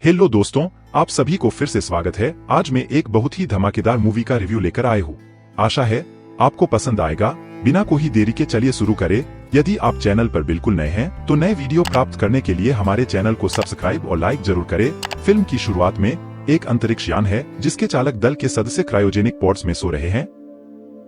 Hello दोस्तों, आप सभी को फिर से स्वागत है। आज मैं एक बहुत ही धमाकेदार मूवी का रिव्यू लेकर आए हूँ। आशा है आपको पसंद आएगा। बिना कोई देरी के चलिए शुरू करें। यदि आप चैनल पर बिल्कुल नए हैं तो नए वीडियो प्राप्त करने के लिए हमारे चैनल को सब्सक्राइब और लाइक जरूर करें। फिल्म की शुरुआत में एक अंतरिक्ष यान है जिसके चालक दल के सदस्य क्रायोजेनिक पॉड्स में सो रहे हैं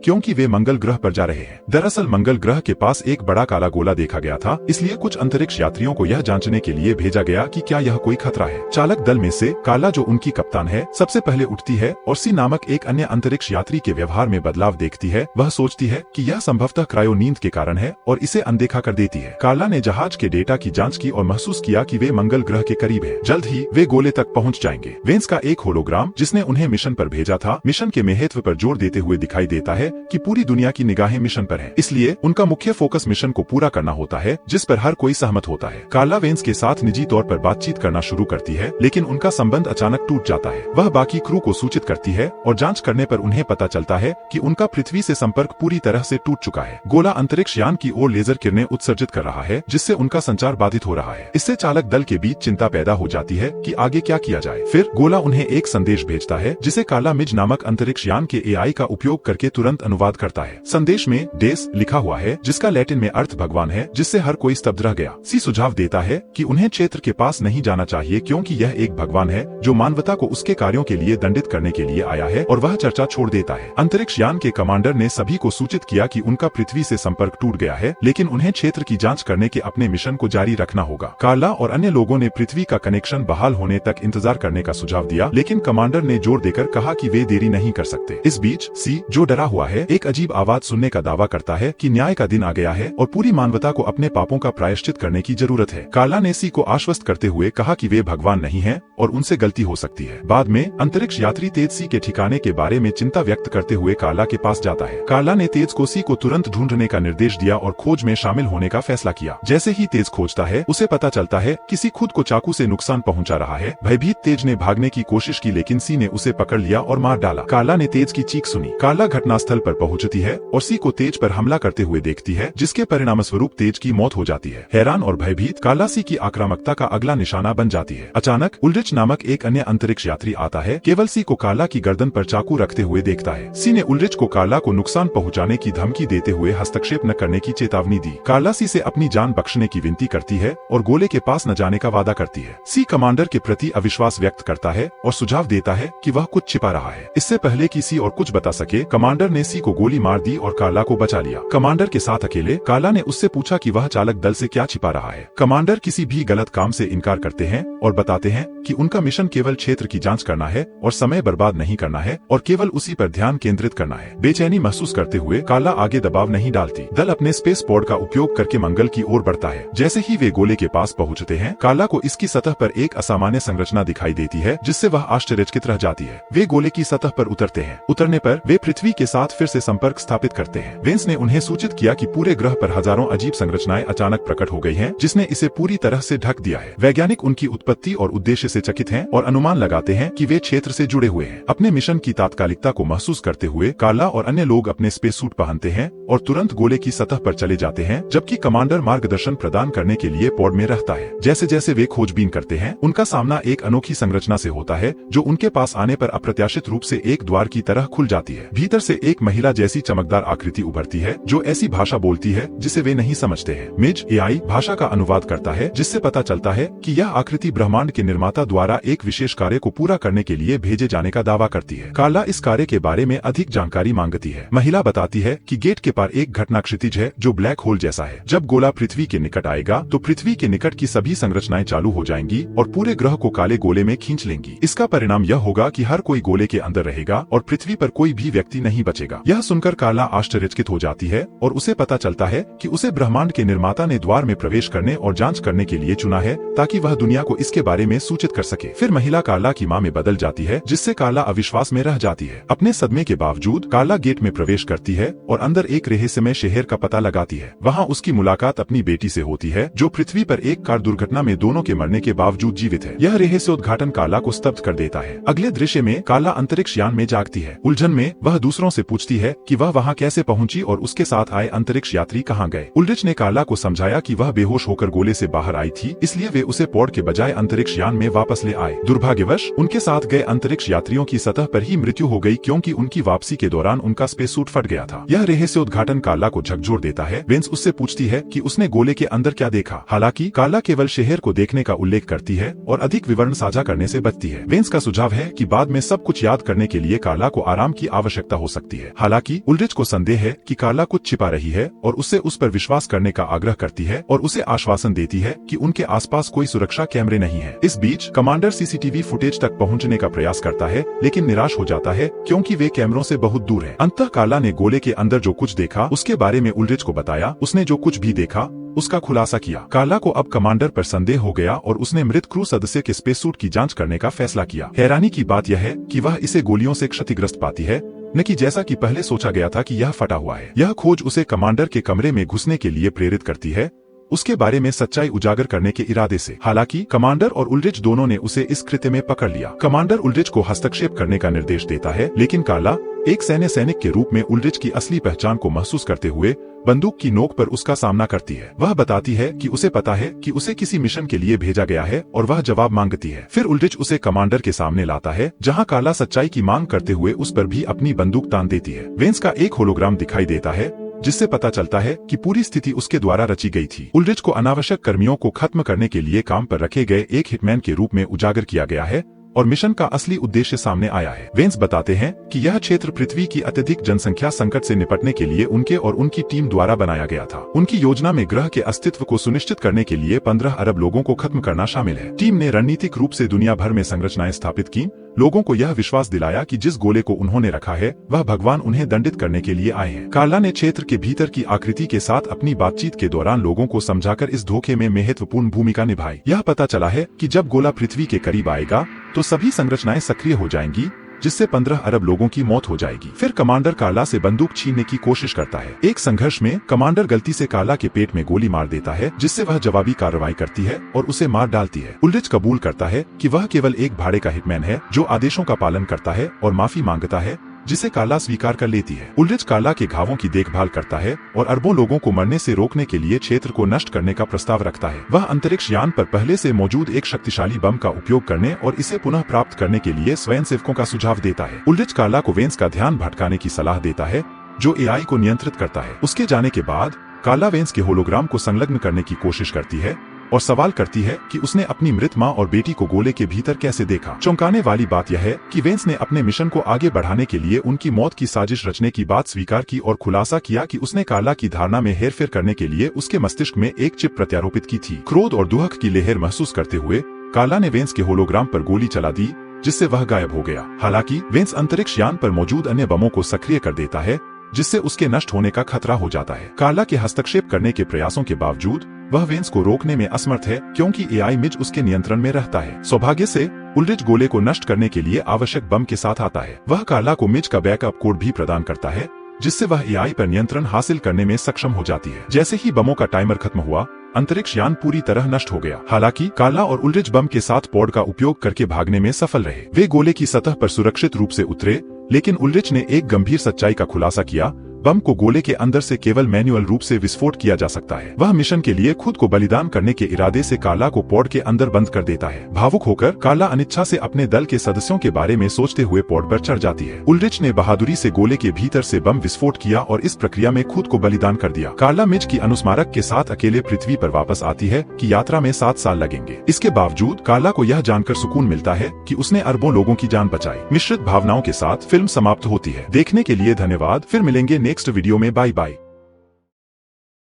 क्योंकि वे मंगल ग्रह पर जा रहे हैं। दरअसल मंगल ग्रह के पास एक बड़ा काला गोला देखा गया था, इसलिए कुछ अंतरिक्ष यात्रियों को यह जांचने के लिए भेजा गया कि क्या यह कोई खतरा है। चालक दल में से काला, जो उनकी कप्तान है, सबसे पहले उठती है और सी नामक एक अन्य अंतरिक्ष यात्री के व्यवहार में बदलाव देखती है। वह सोचती है कि यह संभवतः क्रायो नींद के कारण है और इसे अनदेखा कर देती है। काला ने जहाज के डेटा की जाँच की और महसूस किया कि वे मंगल ग्रह के करीब है। जल्द ही वे गोले तक पहुँच जाएंगे। वेंस का एक होलोग्राम जिसने उन्हें मिशन पर भेजा था, मिशन के महत्व पर जोर देते हुए दिखाई देता है कि पूरी दुनिया की निगाहें मिशन पर है, इसलिए उनका मुख्य फोकस मिशन को पूरा करना होता है जिस पर हर कोई सहमत होता है। कार्ला वेंस के साथ निजी तौर पर बातचीत करना शुरू करती है, लेकिन उनका संबंध अचानक टूट जाता है। वह बाकी क्रू को सूचित करती है और जांच करने पर उन्हें पता चलता है कि उनका पृथ्वी से संपर्क पूरी तरह से टूट चुका है। गोला अंतरिक्ष यान की ओर लेजर किरणें उत्सर्जित कर रहा है जिससे उनका संचार बाधित हो रहा है। इससे चालक दल के बीच चिंता पैदा हो जाती है कि आगे क्या किया जाए। फिर गोला उन्हें एक संदेश भेजता है जिसे काला मिज नामक अंतरिक्ष यान के एआई का उपयोग करके तुरंत अनुवाद करता है। संदेश में डेस लिखा हुआ है जिसका लैटिन में अर्थ भगवान है, जिससे हर कोई स्तब्ध रह गया। सी सुझाव देता है कि उन्हें क्षेत्र के पास नहीं जाना चाहिए क्योंकि यह एक भगवान है जो मानवता को उसके कार्यों के लिए दंडित करने के लिए आया है, और वह चर्चा छोड़ देता है। अंतरिक्ष यान के कमांडर ने सभी को सूचित किया कि उनका पृथ्वी से संपर्क टूट गया है, लेकिन उन्हें क्षेत्र की जाँच करने के अपने मिशन को जारी रखना होगा। कार्ला और अन्य लोगों ने पृथ्वी का कनेक्शन बहाल होने तक इंतजार करने का सुझाव दिया, लेकिन कमांडर ने जोर देकर कहा कि वे देरी नहीं कर सकते। इस बीच सी, जो डरा हुआ है, एक अजीब आवाज सुनने का दावा करता है कि न्याय का दिन आ गया है और पूरी मानवता को अपने पापों का प्रायश्चित करने की जरूरत है। कार्ला ने सी को आश्वस्त करते हुए कहा कि वे भगवान नहीं हैं और उनसे गलती हो सकती है। बाद में अंतरिक्ष यात्री तेज सी के ठिकाने के बारे में चिंता व्यक्त करते हुए कार्ला के पास जाता है। कार्ला ने तेज को सी को तुरंत ढूंढने का निर्देश दिया और खोज में शामिल होने का फैसला किया। जैसे ही तेज खोजता है, उसे पता चलता है कि सी खुद को चाकू से नुकसान पहुंचा रहा है। भयभीत तेज ने भागने की कोशिश की, लेकिन सी ने उसे पकड़ लिया और मार डाला। कार्ला ने तेज की चीख सुनी। कार्ला घटनास्थल पर पहुंचती है और सी को तेज पर हमला करते हुए देखती है, जिसके परिणामस्वरूप तेज की मौत हो जाती है। हैरान और भयभीत कार्ला सी की आक्रामकता का अगला निशाना बन जाती है। अचानक उल्ड्रिच नामक एक अन्य अंतरिक्ष यात्री आता है, केवल सी को कार्ला की गर्दन पर चाकू रखते हुए देखता है। सी ने उल्ड्रिच को कार्ला को नुकसान पहुंचाने की धमकी देते हुए हस्तक्षेप न करने की चेतावनी दी। कार्ला सी से अपनी जान बख्शने की विनती करती है और गोले के पास न जाने का वादा करती है। सी कमांडर के प्रति अविश्वास व्यक्त करता है और सुझाव देता है कि वह कुछ छिपा रहा है। इससे पहले कि सी और कुछ बता सके, कमांडर ने सी को गोली मार दी और कार्ला को बचा लिया। कमांडर के साथ अकेले कार्ला ने उससे पूछा कि वह चालक दल से क्या छिपा रहा है। कमांडर किसी भी गलत काम से इनकार करते हैं और बताते हैं कि उनका मिशन केवल क्षेत्र की जांच करना है और समय बर्बाद नहीं करना है और केवल उसी पर ध्यान केंद्रित करना है। बेचैनी महसूस करते हुए कार्ला आगे दबाव नहीं डालती। दल अपने स्पेस पोड का उपयोग करके मंगल की ओर बढ़ता है। जैसे ही वे गोले के पास पहुंचते हैं, कार्ला को इसकी सतह पर एक असामान्य संरचना दिखाई देती है जिससे वह आश्चर्यचकित रह जाती है। वे गोले की सतह पर उतरते हैं। उतरने पर वे पृथ्वी के साथ फिर से संपर्क स्थापित करते हैं। वेंस ने उन्हें सूचित किया कि पूरे ग्रह पर हजारों अजीब संरचनाएं अचानक प्रकट हो गई हैं, जिसने इसे पूरी तरह से ढक दिया है। वैज्ञानिक उनकी उत्पत्ति और उद्देश्य से चकित हैं और अनुमान लगाते हैं कि वे क्षेत्र से जुड़े हुए हैं। अपने मिशन की तात्कालिकता को महसूस करते हुए कार्ला और अन्य लोग अपने स्पेस सूट पहनते हैं और तुरंत गोले की सतह पर चले जाते हैं, जबकि कमांडर मार्गदर्शन प्रदान करने के लिए पॉड में रहता है। जैसे जैसे वे खोजबीन करते हैं, उनका सामना एक अनोखी संरचना से होता है जो उनके पास आने पर अप्रत्याशित रूप से एक द्वार की तरह खुल जाती है। भीतर से एक महिला जैसी चमकदार आकृति उभरती है जो ऐसी भाषा बोलती है जिसे वे नहीं समझते हैं। मिज एआई भाषा का अनुवाद करता है, जिससे पता चलता है कि यह आकृति ब्रह्मांड के निर्माता द्वारा एक विशेष कार्य को पूरा करने के लिए भेजे जाने का दावा करती है। कार्ला इस कार्य के बारे में अधिक जानकारी मांगती है। महिला बताती है कि गेट के पार एक घटना क्षितिज है जो ब्लैक होल जैसा है। जब गोला पृथ्वी के निकट आएगा तो पृथ्वी के निकट की सभी संरचनाएं चालू हो जाएंगी और पूरे ग्रह को काले गोले में खींच लेंगी। इसका परिणाम यह होगा कि हर कोई गोले के अंदर रहेगा और पृथ्वी पर कोई भी व्यक्ति नहीं बचेगा। यह सुनकर कार्ला आश्चर्यचकित हो जाती है और उसे पता चलता है कि उसे ब्रह्मांड के निर्माता ने द्वार में प्रवेश करने और जांच करने के लिए चुना है ताकि वह दुनिया को इसके बारे में सूचित कर सके। फिर महिला कार्ला की मां में बदल जाती है, जिससे कार्ला अविश्वास में रह जाती है। अपने सदमे के बावजूद कार्ला गेट में प्रवेश करती है और अंदर एक रहस्यमय शहर का पता लगाती है। वहाँ उसकी मुलाकात अपनी बेटी से होती है जो पृथ्वी पर एक कार दुर्घटना में दोनों के मरने के बावजूद जीवित है। यह रहस्योद्घाटन कार्ला को स्तब्ध कर देता है। अगले दृश्य में कार्ला अंतरिक्ष यान में जागती है। उलझन में वह दूसरों से पूछती पूछती है कि वह वहाँ कैसे पहुंची और उसके साथ आए अंतरिक्ष यात्री कहाँ गए। उल्ड्रिच ने कार्ला को समझाया कि वह बेहोश होकर गोले से बाहर आई थी, इसलिए वे उसे पॉड के बजाय अंतरिक्ष यान में वापस ले आए। दुर्भाग्यवश उनके साथ गए अंतरिक्ष यात्रियों की सतह पर ही मृत्यु हो गई, क्योंकि उनकी वापसी के दौरान उनका स्पेस सूट फट गया था। यह रहस्य उद्घाटन कार्ला को झकझोर देता है। वेंस उससे पूछती है कि उसने गोले के अंदर क्या देखा। हालांकि कार्ला केवल शहर को देखने का उल्लेख करती है और अधिक विवरण साझा करने से बचती है। वेंस का सुझाव है कि बाद में सब कुछ याद करने के लिए कार्ला को आराम की आवश्यकता हो सकती है। हालांकि उल्ड्रिच को संदेह है कि कार्ला कुछ छिपा रही है और उससे उस पर विश्वास करने का आग्रह करती है और उसे आश्वासन देती है कि उनके आसपास कोई सुरक्षा कैमरे नहीं है। इस बीच कमांडर सीसीटीवी फुटेज तक पहुंचने का प्रयास करता है, लेकिन निराश हो जाता है क्योंकि वे कैमरों से बहुत दूर है। अंततः कार्ला ने गोले के अंदर जो कुछ देखा उसके बारे में उल्ड्रिच को बताया। उसने जो कुछ भी देखा उसका खुलासा किया। कार्ला को अब कमांडर पर संदेह हो गया और उसने मृत क्रू सदस्य के स्पेस सूट की जांच करने का फैसला किया। हैरानी की बात यह है कि वह इसे गोलियों से क्षतिग्रस्त पाती है, न कि जैसा कि पहले सोचा गया था कि यह फटा हुआ है। यह खोज उसे कमांडर के कमरे में घुसने के लिए प्रेरित करती है, उसके बारे में सच्चाई उजागर करने के इरादे से। हालांकि कमांडर और उल्ड्रिच दोनों ने उसे इस कृत्य में पकड़ लिया। कमांडर उल्ड्रिच को हस्तक्षेप करने का निर्देश देता है, लेकिन कार्ला एक सैनिक के रूप में उल्ड्रिच की असली पहचान को महसूस करते हुए बंदूक की नोक पर उसका सामना करती है। वह बताती है कि उसे पता है कि उसे किसी मिशन के लिए भेजा गया है और वह जवाब मांगती है। फिर उल्ड्रिच उसे कमांडर के सामने लाता है, जहां कार्ला सच्चाई की मांग करते हुए उस पर भी अपनी बंदूक तान देती है। वेंस का एक होलोग्राम दिखाई देता है, जिससे पता चलता है कि पूरी स्थिति उसके द्वारा रची गई थी। उल्ड्रिच को अनावश्यक कर्मियों को खत्म करने के लिए काम पर रखे गए एक हिटमैन के रूप में उजागर किया गया है और मिशन का असली उद्देश्य सामने आया है। वेंस बताते हैं कि यह क्षेत्र पृथ्वी की अत्यधिक जनसंख्या संकट से निपटने के लिए उनके और उनकी टीम द्वारा बनाया गया था। उनकी योजना में ग्रह के अस्तित्व को सुनिश्चित करने के लिए 15 अरब लोगों को खत्म करना शामिल है। टीम ने रणनीतिक रूप से दुनिया भर में संरचनाएं स्थापित की, लोगों को यह विश्वास दिलाया कि जिस गोले को उन्होंने रखा है वह भगवान उन्हें दंडित करने के लिए आए हैं। कार्ला ने क्षेत्र के भीतर की आकृति के साथ अपनी बातचीत के दौरान लोगों को समझाकर इस धोखे में महत्वपूर्ण भूमिका निभाई। यह पता चला है कि जब गोला पृथ्वी के करीब आएगा तो सभी संरचनाएं सक्रिय हो जाएंगी, जिससे 15 अरब लोगों की मौत हो जाएगी। फिर कमांडर कार्ला से बंदूक छीनने की कोशिश करता है। एक संघर्ष में कमांडर गलती से कार्ला के पेट में गोली मार देता है, जिससे वह जवाबी कार्रवाई करती है और उसे मार डालती है। उल्ड्रिच कबूल करता है कि वह केवल एक भाड़े का हिटमैन है जो आदेशों का पालन करता है और माफी मांगता है, जिसे कार्ला स्वीकार कर लेती है। उल्ड्रिच कार्ला के घावों की देखभाल करता है और अरबों लोगों को मरने से रोकने के लिए क्षेत्र को नष्ट करने का प्रस्ताव रखता है। वह अंतरिक्ष यान पर पहले से मौजूद एक शक्तिशाली बम का उपयोग करने और इसे पुनः प्राप्त करने के लिए स्वयंसेवकों का सुझाव देता है। उल्ड्रिच कार्ला को वेंस का ध्यान भटकाने की सलाह देता है, जो एआई को नियंत्रित करता है। उसके जाने के बाद कार्ला वेंस के होलोग्राम को संलग्न करने की कोशिश करती है और सवाल करती है कि उसने अपनी मृत मां और बेटी को गोले के भीतर कैसे देखा। चौंकाने वाली बात यह है कि वेंस ने अपने मिशन को आगे बढ़ाने के लिए उनकी मौत की साजिश रचने की बात स्वीकार की और खुलासा किया कि उसने कार्ला की धारणा में हेरफेर करने के लिए उसके मस्तिष्क में एक चिप प्रत्यारोपित की थी। क्रोध और दुहक की लहर महसूस करते हुए कार्ला ने वेंस के होलोग्राम पर गोली चला दी, जिससे वह गायब हो गया। हालांकि वेंस अंतरिक्ष यान पर मौजूद अन्य बमों को सक्रिय कर देता है, जिससे उसके नष्ट होने का खतरा हो जाता है। कार्ला के हस्तक्षेप करने के प्रयासों के बावजूद वह वेंस को रोकने में असमर्थ है, क्योंकि एआई मिज उसके नियंत्रण में रहता है। सौभाग्य से उल्ड्रिच गोले को नष्ट करने के लिए आवश्यक बम के साथ आता है। वह कार्ला को मिज का बैकअप कोड भी प्रदान करता है, जिससे वह एआई पर नियंत्रण हासिल करने में सक्षम हो जाती है। जैसे ही बमों का टाइमर खत्म हुआ, अंतरिक्ष यान पूरी तरह नष्ट हो गया। हालांकि कार्ला और उल्ड्रिच बम के साथ पॉड का उपयोग करके भागने में सफल रहे। वे गोले की सतह पर सुरक्षित रूप से उतरे, लेकिन उल्ड्रिच ने एक गंभीर सच्चाई का खुलासा किया। बम को गोले के अंदर से केवल मैन्युअल रूप से विस्फोट किया जा सकता है। वह मिशन के लिए खुद को बलिदान करने के इरादे से कार्ला को पॉड के अंदर बंद कर देता है। भावुक होकर कार्ला अनिच्छा से अपने दल के सदस्यों के बारे में सोचते हुए पॉड पर चढ़ जाती है। उल्ड्रिच ने बहादुरी से गोले के भीतर से बम विस्फोट किया और इस प्रक्रिया में खुद को बलिदान कर दिया। कार्ला मिज की अनुस्मारक के साथ अकेले पृथ्वी पर वापस आती है कि यात्रा में 7 साल लगेंगे। इसके बावजूद कार्ला को यह जानकर सुकून मिलता है कि उसने अरबों लोगों की जान बचाई। मिश्रित भावनाओं के साथ फिल्म समाप्त होती है। देखने के लिए धन्यवाद। फिर मिलेंगे नेक्स्ट वीडियो में। Bye bye.